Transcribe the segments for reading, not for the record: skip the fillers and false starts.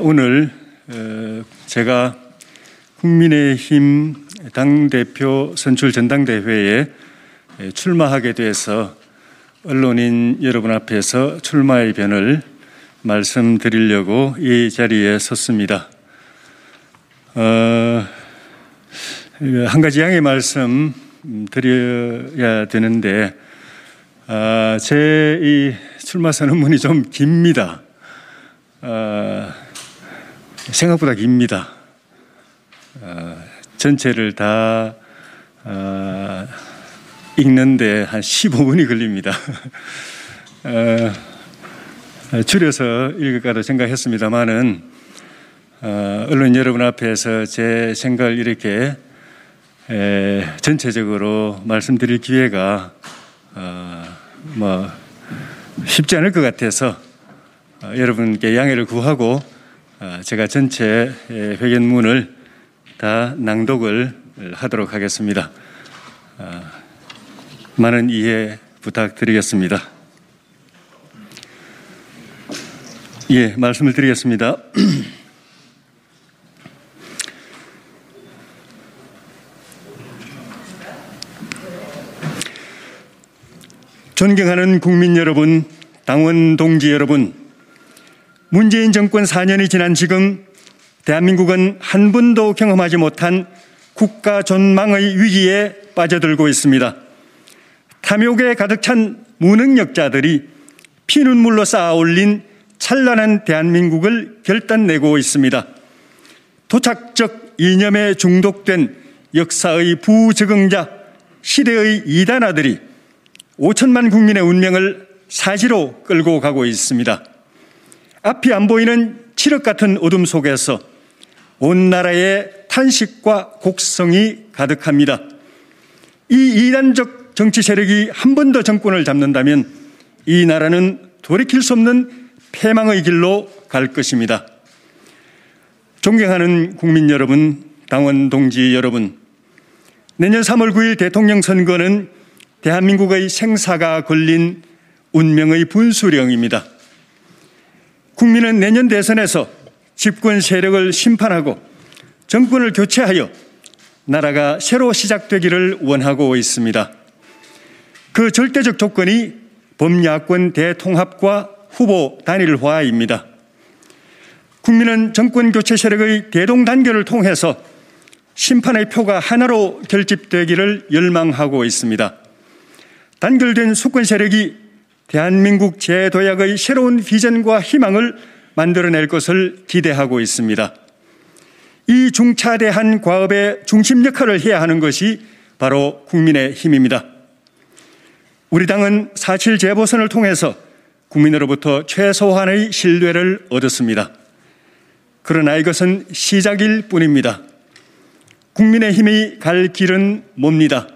오늘 제가 국민의힘 당대표 선출 전당대회에 출마하게 돼서 언론인 여러분 앞에서 출마의 변을 말씀드리려고 이 자리에 섰습니다. 한 가지 양해 말씀 드려야 되는데 제 이 출마 선언문이 좀 깁니다. 생각보다 깁니다. 전체를 다 읽는데 한 15분이 걸립니다. 줄여서 읽을까도 생각했습니다만은 언론 여러분 앞에서 제 생각을 이렇게 전체적으로 말씀드릴 기회가 쉽지 않을 것 같아서 여러분께 양해를 구하고 제가 전체 회견문을 다 낭독을 하도록 하겠습니다. 많은 이해 부탁드리겠습니다. 예, 말씀을 드리겠습니다. 존경하는 국민 여러분, 당원 동지 여러분, 문재인 정권 4년이 지난 지금 대한민국은 한 번도 경험하지 못한 국가 존망의 위기에 빠져들고 있습니다. 탐욕에 가득 찬 무능력자들이 피눈물로 쌓아 올린 찬란한 대한민국을 결단내고 있습니다. 도착적 이념에 중독된 역사의 부적응자, 시대의 이단아들이 5천만 국민의 운명을 사지로 끌고 가고 있습니다. 앞이 안 보이는 칠흑 같은 어둠 속에서 온 나라의 탄식과 곡성이 가득합니다. 이 이단적 정치 세력이 한 번 더 정권을 잡는다면 이 나라는 돌이킬 수 없는 패망의 길로 갈 것입니다. 존경하는 국민 여러분, 당원 동지 여러분, 내년 3월 9일 대통령 선거는 대한민국의 생사가 걸린 운명의 분수령입니다. 국민은 내년 대선에서 집권 세력을 심판하고 정권을 교체하여 나라가 새로 시작되기를 원하고 있습니다. 그 절대적 조건이 범야권 대통합과 후보 단일화입니다. 국민은 정권 교체 세력의 대동단결을 통해서 심판의 표가 하나로 결집되기를 열망하고 있습니다. 단결된 수권 세력이 대한민국 재도약의 새로운 비전과 희망을 만들어낼 것을 기대하고 있습니다. 이 중차대한 과업의 중심 역할을 해야 하는 것이 바로 국민의 힘입니다. 우리 당은 4.7 재보선을 통해서 국민으로부터 최소한의 신뢰를 얻었습니다. 그러나 이것은 시작일 뿐입니다. 국민의 힘이 갈 길은 멉니다.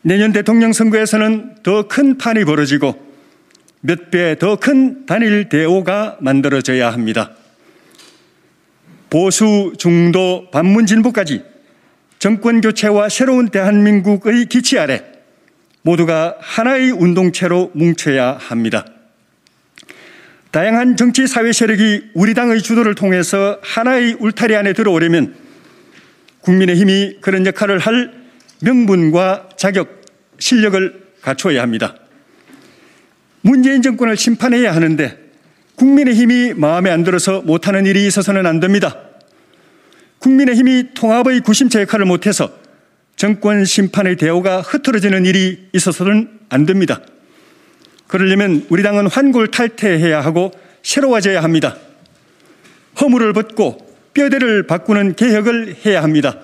내년 대통령 선거에서는 더 큰 판이 벌어지고 몇 배 더 큰 단일 대오가 만들어져야 합니다. 보수, 중도, 반문, 진보까지 정권 교체와 새로운 대한민국의 기치 아래 모두가 하나의 운동체로 뭉쳐야 합니다. 다양한 정치 사회 세력이 우리 당의 주도를 통해서 하나의 울타리 안에 들어오려면 국민의힘이 그런 역할을 할 명분과 자격, 실력을 갖춰야 합니다. 문재인 정권을 심판해야 하는데 국민의힘이 마음에 안 들어서 못하는 일이 있어서는 안 됩니다. 국민의힘이 통합의 구심체 역할을 못해서 정권 심판의 대오가 흐트러지는 일이 있어서는 안 됩니다. 그러려면 우리 당은 환골탈태해야 하고 새로워져야 합니다. 허물을 벗고 뼈대를 바꾸는 개혁을 해야 합니다.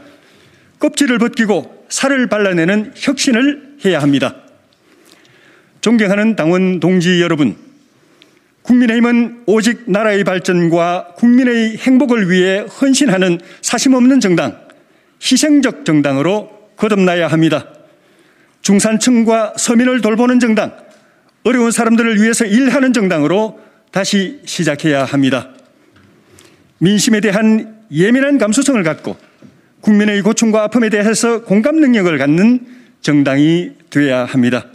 껍질을 벗기고 살을 발라내는 혁신을 해야 합니다. 존경하는 당원 동지 여러분, 국민의힘은 오직 나라의 발전과 국민의 행복을 위해 헌신하는 사심없는 정당, 희생적 정당으로 거듭나야 합니다. 중산층과 서민을 돌보는 정당, 어려운 사람들을 위해서 일하는 정당으로 다시 시작해야 합니다. 민심에 대한 예민한 감수성을 갖고 국민의 고충과 아픔에 대해서 공감 능력을 갖는 정당이 되어야 합니다.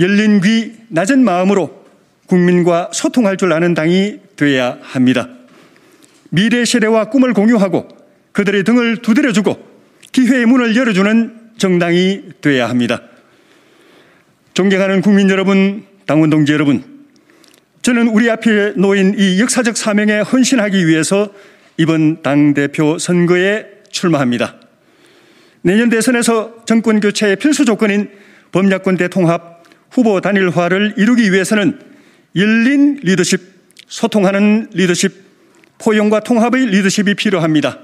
열린 귀, 낮은 마음으로 국민과 소통할 줄 아는 당이 되어야 합니다. 미래 세대와 꿈을 공유하고 그들의 등을 두드려주고 기회의 문을 열어주는 정당이 되어야 합니다. 존경하는 국민 여러분, 당원 동지 여러분, 저는 우리 앞에 놓인 이 역사적 사명에 헌신하기 위해서 이번 당대표 선거에 출마합니다. 내년 대선에서 정권 교체의 필수 조건인 범야권 대통합 후보 단일화를 이루기 위해서는 열린 리더십, 소통하는 리더십, 포용과 통합의 리더십이 필요합니다.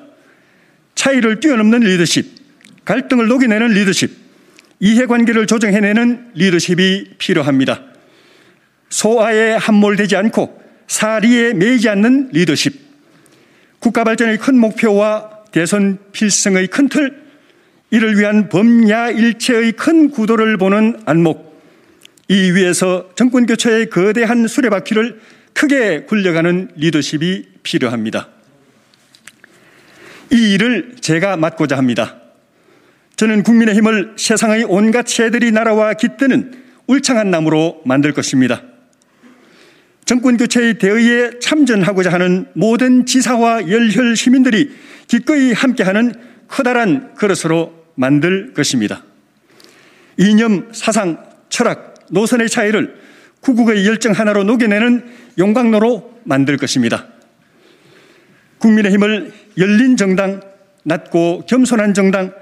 차이를 뛰어넘는 리더십, 갈등을 녹여내는 리더십, 이해관계를 조정해내는 리더십이 필요합니다. 소아에 함몰되지 않고 사리에 매이지 않는 리더십, 국가 발전의 큰 목표와 대선 필승의 큰 틀, 이를 위한 범야일체의 큰 구도를 보는 안목, 이 위에서 정권교체의 거대한 수레바퀴를 크게 굴려가는 리더십이 필요합니다. 이 일을 제가 맡고자 합니다. 저는 국민의힘을 세상의 온갖 새들이 날아와 깃드는 울창한 나무로 만들 것입니다. 정권교체의 대의에 참전하고자 하는 모든 지사와 열혈 시민들이 기꺼이 함께하는 커다란 그릇으로 만들 것입니다. 이념, 사상, 철학, 노선의 차이를 구국의 열정 하나로 녹여내는 용광로로 만들 것입니다. 국민의힘을 열린 정당, 낮고 겸손한 정당,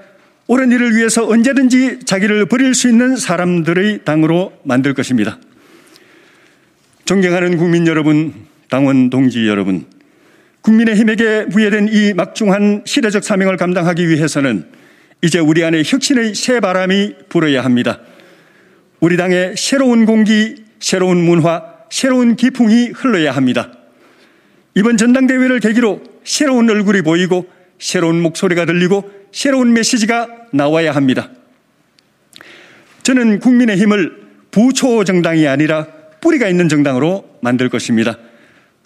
옳은 일을 위해서 언제든지 자기를 버릴 수 있는 사람들의 당으로 만들 것입니다. 존경하는 국민 여러분, 당원 동지 여러분, 국민의힘에게 부여된 이 막중한 시대적 사명을 감당하기 위해서는 이제 우리 안에 혁신의 새 바람이 불어야 합니다. 우리 당에 새로운 공기, 새로운 문화, 새로운 기풍이 흘러야 합니다. 이번 전당대회를 계기로 새로운 얼굴이 보이고 새로운 목소리가 들리고 새로운 메시지가 나와야 합니다. 저는 국민의힘을 부초 정당이 아니라 뿌리가 있는 정당으로 만들 것입니다.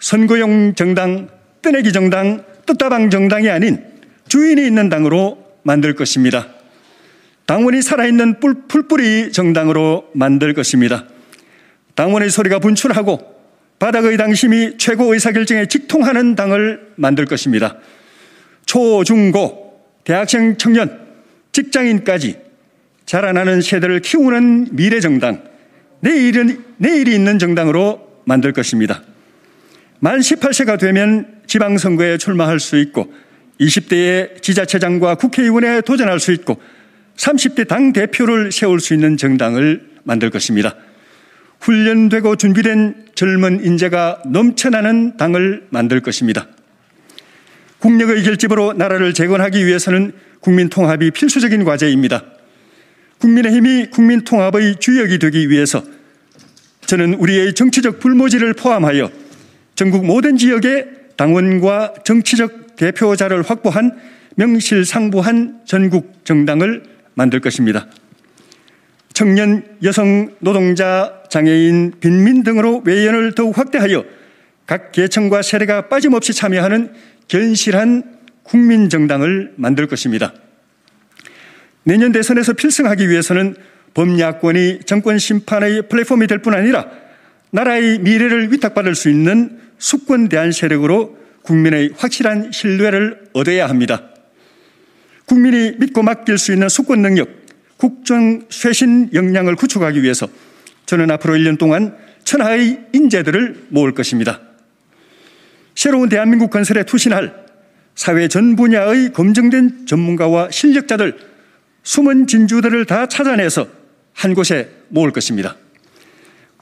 선거용 정당, 뜨내기 정당, 뜻다방 정당이 아닌 주인이 있는 당으로 만들 것입니다. 당원이 살아있는 풀뿌리 정당으로 만들 것입니다. 당원의 소리가 분출하고 바닥의 당심이 최고 의사결정에 직통하는 당을 만들 것입니다. 초, 중, 고, 대학생, 청년, 직장인까지 자라나는 세대를 키우는 미래정당, 내일이 있는 정당으로 만들 것입니다. 만 18세가 되면 지방선거에 출마할 수 있고 20대에 지자체장과 국회의원에 도전할 수 있고 30대 당대표를 세울 수 있는 정당을 만들 것입니다. 훈련되고 준비된 젊은 인재가 넘쳐나는 당을 만들 것입니다. 국력의 결집으로 나라를 재건하기 위해서는 국민통합이 필수적인 과제입니다. 국민의힘이 국민통합의 주역이 되기 위해서 저는 우리의 정치적 불모지를 포함하여 전국 모든 지역에 당원과 정치적 대표자를 확보한 명실상부한 전국 정당을 만들 것입니다. 청년, 여성, 노동자, 장애인, 빈민 등으로 외연을 더욱 확대하여 각 계층과 세대가 빠짐없이 참여하는 견실한 국민정당을 만들 것입니다. 내년 대선에서 필승하기 위해서는 범야권이 정권 심판의 플랫폼이 될 뿐 아니라 나라의 미래를 위탁받을 수 있는 수권 대안 세력으로 국민의 확실한 신뢰를 얻어야 합니다. 국민이 믿고 맡길 수 있는 수권 능력, 국정 쇄신 역량을 구축하기 위해서 저는 앞으로 1년 동안 천하의 인재들을 모을 것입니다. 새로운 대한민국 건설에 투신할 사회 전 분야의 검증된 전문가와 실력자들, 숨은 진주들을 다 찾아내서 한 곳에 모을 것입니다.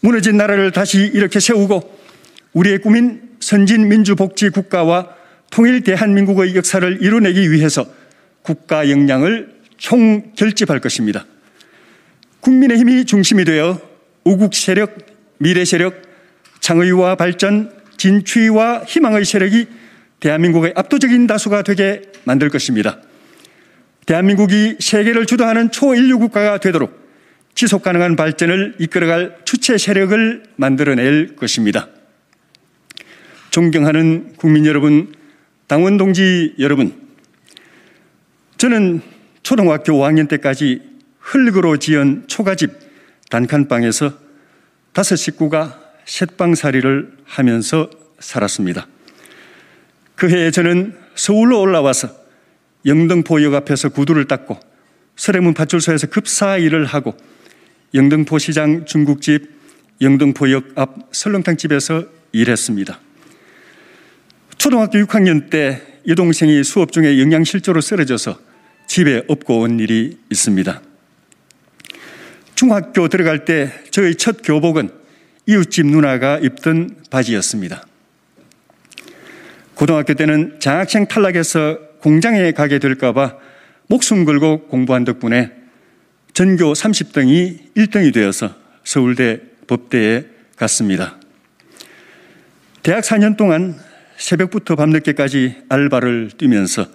무너진 나라를 다시 일으켜 세우고 우리의 꿈인 선진민주복지 국가와 통일 대한민국의 역사를 이뤄내기 위해서 국가 역량을 총결집할 것입니다. 국민의힘이 중심이 되어 우국 세력, 미래 세력, 창의와 발전, 진취와 희망의 세력이 대한민국의 압도적인 다수가 되게 만들 것입니다. 대한민국이 세계를 주도하는 초인류 국가가 되도록 지속가능한 발전을 이끌어갈 주체 세력을 만들어낼 것입니다. 존경하는 국민 여러분, 당원 동지 여러분, 저는 초등학교 5학년 때까지 흙으로 지은 초가집 단칸방에서 5 식구가 셋방살이를 하면서 살았습니다. 그 해에 저는 서울로 올라와서 영등포역 앞에서 구두를 닦고 서대문 파출소에서 급사 일을 하고 영등포시장 중국집, 영등포역 앞 설렁탕집에서 일했습니다. 초등학교 6학년 때 여동생이 수업 중에 영양실조로 쓰러져서 집에 업고 온 일이 있습니다. 중학교 들어갈 때 저의 첫 교복은 이웃집 누나가 입던 바지였습니다. 고등학교 때는 장학생 탈락해서 공장에 가게 될까 봐 목숨 걸고 공부한 덕분에 전교 30등이 1등이 되어서 서울대 법대에 갔습니다. 대학 4년 동안 새벽부터 밤늦게까지 알바를 뛰면서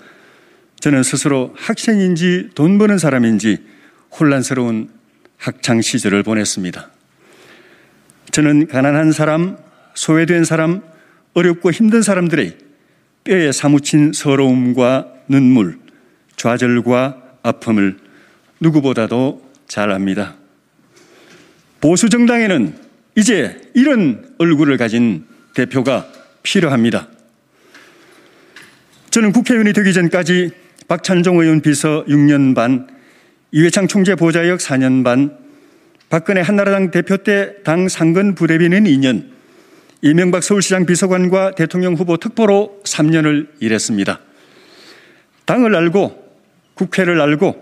저는 스스로 학생인지 돈 버는 사람인지 혼란스러운 학창 시절을 보냈습니다. 저는 가난한 사람, 소외된 사람, 어렵고 힘든 사람들의 뼈에 사무친 서러움과 눈물, 좌절과 아픔을 누구보다도 잘 압니다. 보수 정당에는 이제 이런 얼굴을 가진 대표가 필요합니다. 저는 국회의원이 되기 전까지 박찬종 의원 비서 6년 반, 이회창 총재 보좌역 4년 반, 박근혜 한나라당 대표 때 당 상근 부대변인 2년, 이명박 서울시장 비서관과 대통령 후보 특보로 3년을 일했습니다. 당을 알고 국회를 알고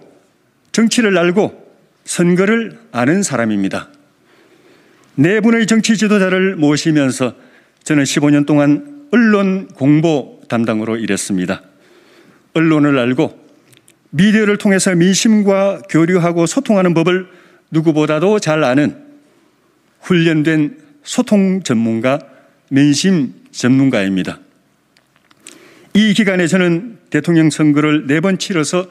정치를 알고 선거를 아는 사람입니다. 네 분의 정치 지도자를 모시면서 저는 15년 동안 언론 공보 담당으로 일했습니다. 언론을 알고 미디어를 통해서 민심과 교류하고 소통하는 법을 누구보다도 잘 아는 훈련된 소통 전문가, 민심 전문가입니다. 이 기간에 저는 대통령 선거를 4번 치러서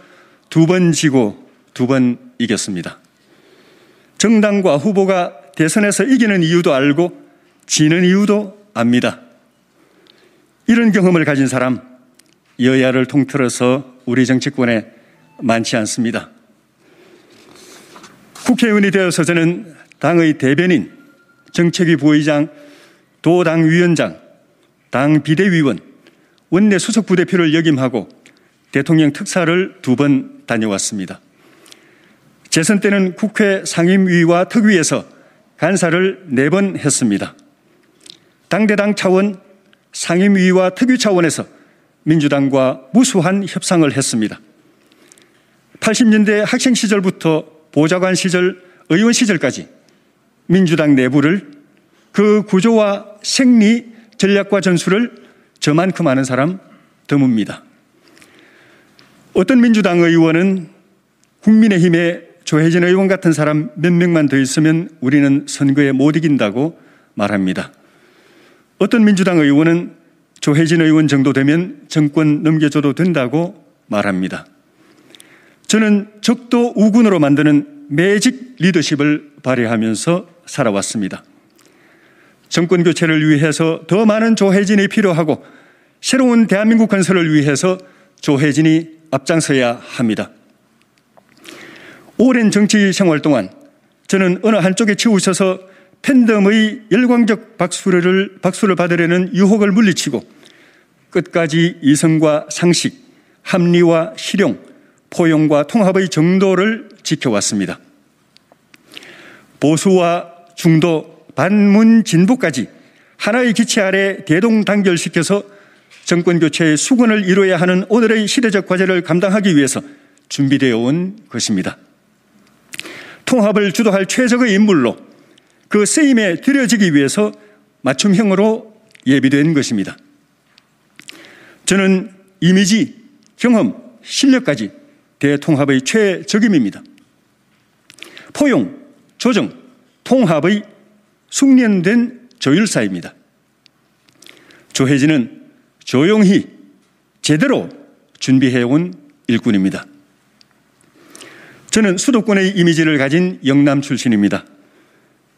2번 지고 2번 이겼습니다. 정당과 후보가 대선에서 이기는 이유도 알고 지는 이유도 압니다. 이런 경험을 가진 사람, 여야를 통틀어서 우리 정치권에 많지 않습니다. 국회의원이 되어서 저는 당의 대변인, 정책위 부의장, 도당위원장, 당 비대위원, 원내 수석 부대표를 역임하고 대통령 특사를 2번 다녀왔습니다. 재선 때는 국회 상임위와 특위에서 간사를 4번 했습니다. 당대당 차원, 상임위와 특위 차원에서 민주당과 무수한 협상을 했습니다. 80년대 학생 시절부터 보좌관 시절, 의원 시절까지 민주당 내부를 그 구조와 생리, 전략과 전술을 저만큼 아는 사람 드뭅니다. 어떤 민주당 의원은 국민의힘의 조혜진 의원 같은 사람 몇 명만 더 있으면 우리는 선거에 못 이긴다고 말합니다. 어떤 민주당 의원은 조혜진 의원 정도 되면 정권 넘겨줘도 된다고 말합니다. 저는 적도 우군으로 만드는 매직 리더십을 발휘하면서 살아왔습니다. 정권 교체를 위해서 더 많은 조혜진이 필요하고 새로운 대한민국 건설을 위해서 조혜진이 앞장서야 합니다. 오랜 정치 생활 동안 저는 어느 한쪽에 치우쳐서 팬덤의 열광적 박수를 받으려는 유혹을 물리치고 끝까지 이성과 상식, 합리와 실용, 포용과 통합의 정도를 지켜왔습니다. 보수와 중도, 반문, 진보까지 하나의 기체 아래 대동단결시켜서 정권교체의 수건을 이루어야 하는 오늘의 시대적 과제를 감당하기 위해서 준비되어 온 것입니다. 통합을 주도할 최적의 인물로 그 쓰임에 들여지기 위해서 맞춤형으로 예비된 것입니다. 저는 이미지, 경험, 실력까지 대통합의 최적임입니다. 포용, 조정, 통합의 숙련된 조율사입니다. 조혜진은 조용히 제대로 준비해온 일꾼입니다. 저는 수도권의 이미지를 가진 영남 출신입니다.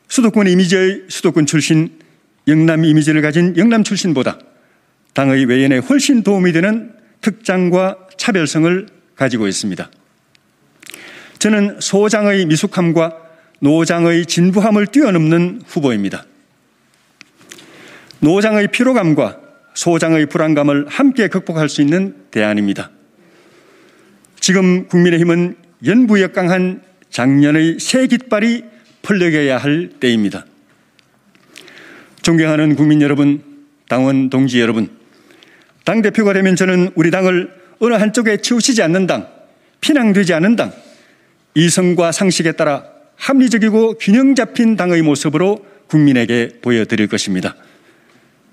수도권 출신, 영남 이미지를 가진 영남 출신보다 당의 외연에 훨씬 도움이 되는 특장과 차별성을 가지고 있습니다. 저는 소장의 미숙함과 노장의 진부함을 뛰어넘는 후보입니다. 노장의 피로감과 소장의 불안감을 함께 극복할 수 있는 대안입니다. 지금 국민의힘은 연부역강한 작년의 새 깃발이 펄럭여야 할 때입니다. 존경하는 국민 여러분, 당원 동지 여러분, 당대표가 되면 저는 우리 당을 어느 한쪽에 치우치지 않는 당, 편향되지 않은 당, 이성과 상식에 따라 합리적이고 균형 잡힌 당의 모습으로 국민에게 보여드릴 것입니다.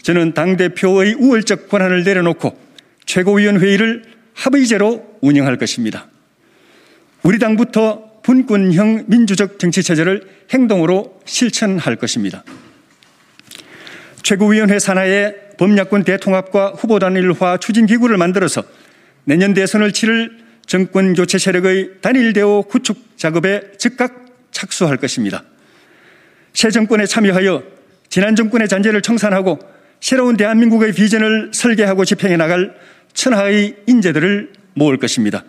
저는 당대표의 우월적 권한을 내려놓고 최고위원회의를 합의제로 운영할 것입니다. 우리 당부터 분권형 민주적 정치체제를 행동으로 실천할 것입니다. 최고위원회 산하에 범야권 대통합과 후보단일화 추진기구를 만들어서 내년 대선을 치를 정권교체 세력의 단일대오 구축 작업에 즉각 착수할 것입니다. 새 정권에 참여하여 지난 정권의 잔재를 청산하고 새로운 대한민국의 비전을 설계하고 집행해 나갈 천하의 인재들을 모을 것입니다.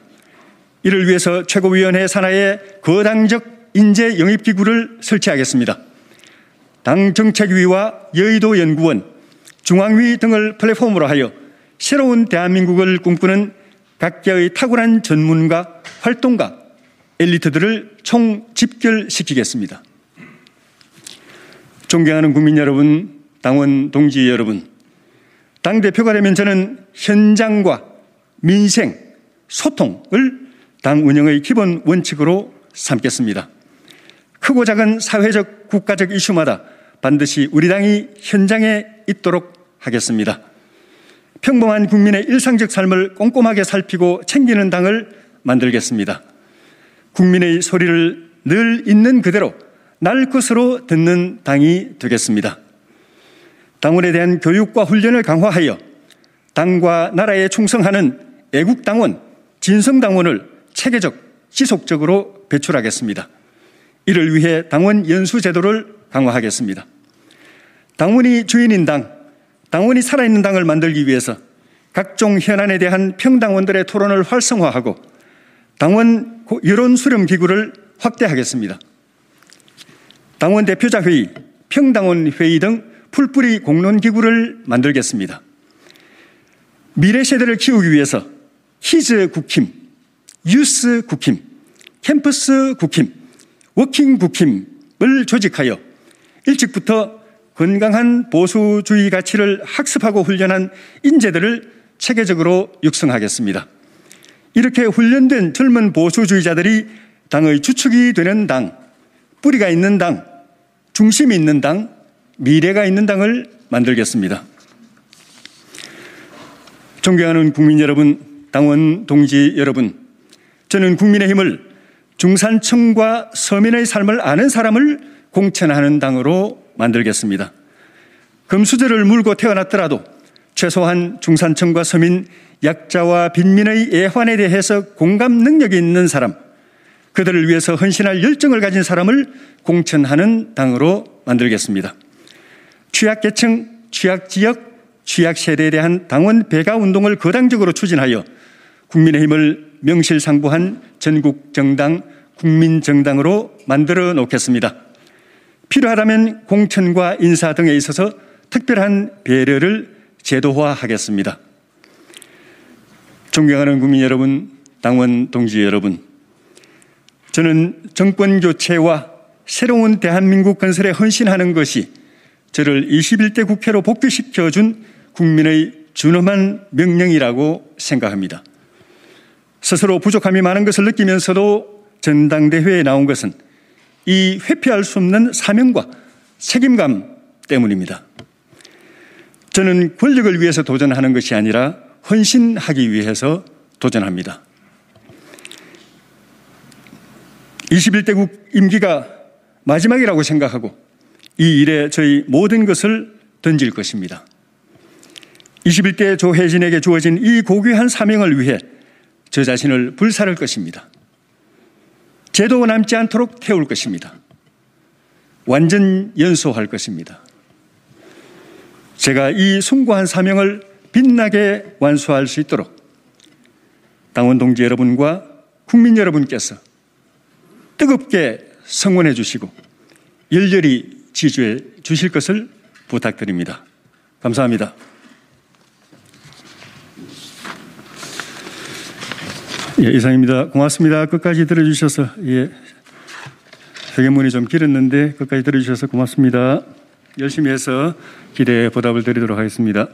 이를 위해서 최고위원회 산하에 거당적 인재 영입기구를 설치하겠습니다. 당정책위와 여의도연구원, 중앙위 등을 플랫폼으로 하여 새로운 대한민국을 꿈꾸는 각계의 탁월한 전문가, 활동가, 엘리트들을 총집결시키겠습니다. 존경하는 국민 여러분, 당원 동지 여러분, 당대표가 되면 저는 현장과 민생, 소통을 당 운영의 기본 원칙으로 삼겠습니다. 크고 작은 사회적, 국가적 이슈마다 반드시 우리 당이 현장에 있도록 하겠습니다. 평범한 국민의 일상적 삶을 꼼꼼하게 살피고 챙기는 당을 만들겠습니다. 국민의 소리를 늘 있는 그대로 날 것으로 듣는 당이 되겠습니다. 당원에 대한 교육과 훈련을 강화하여 당과 나라에 충성하는 애국당원, 진성당원을 체계적, 지속적으로 배출하겠습니다. 이를 위해 당원 연수제도를 강화하겠습니다. 당원이 주인인 당, 당원이 살아있는 당을 만들기 위해서 각종 현안에 대한 평당원들의 토론을 활성화하고 당원 여론 수렴 기구를 확대하겠습니다. 당원 대표자 회의, 평당원 회의 등 풀뿌리 공론 기구를 만들겠습니다. 미래 세대를 키우기 위해서 키즈 국힘, 유스 국힘, 캠퍼스 국힘, 워킹 국힘을 조직하여 일찍부터 건강한 보수주의 가치를 학습하고 훈련한 인재들을 체계적으로 육성하겠습니다. 이렇게 훈련된 젊은 보수주의자들이 당의 주축이 되는 당, 뿌리가 있는 당, 중심이 있는 당, 미래가 있는 당을 만들겠습니다. 존경하는 국민 여러분, 당원 동지 여러분, 저는 국민의힘을 중산층과 서민의 삶을 아는 사람을 공천하는 당으로 만들겠습니다. 금수저를 물고 태어났더라도 최소한 중산층과 서민, 약자와 빈민의 애환에 대해서 공감 능력이 있는 사람, 그들을 위해서 헌신할 열정을 가진 사람을 공천하는 당으로 만들겠습니다. 취약계층, 취약지역, 취약세대에 대한 당원 배가 운동을 거당적으로 추진하여 국민의힘을 명실상부한 전국정당, 국민정당으로 만들어 놓겠습니다. 필요하다면 공천과 인사 등에 있어서 특별한 배려를 제도화하겠습니다. 존경하는 국민 여러분, 당원 동지 여러분, 저는 정권 교체와 새로운 대한민국 건설에 헌신하는 것이 저를 21대 국회로 복귀시켜준 국민의 준엄한 명령이라고 생각합니다. 스스로 부족함이 많은 것을 느끼면서도 전당대회에 나온 것은 이 회피할 수 없는 사명과 책임감 때문입니다. 저는 권력을 위해서 도전하는 것이 아니라 헌신하기 위해서 도전합니다. 21대 국 임기가 마지막이라고 생각하고 이 일에 저희 모든 것을 던질 것입니다. 21대 조혜진에게 주어진 이 고귀한 사명을 위해 저 자신을 불살할 것입니다. 제도 남지 않도록 태울 것입니다. 완전 연소할 것입니다. 제가 이 숭고한 사명을 빛나게 완수할 수 있도록 당원 동지 여러분과 국민 여러분께서 뜨겁게 성원해 주시고 열렬히 지지해 주실 것을 부탁드립니다. 감사합니다. 예, 이상입니다. 고맙습니다. 끝까지 들어주셔서, 예, 회견문이 좀 길었는데 끝까지 들어주셔서 고맙습니다. 열심히 해서 기대에 보답을 드리도록 하겠습니다.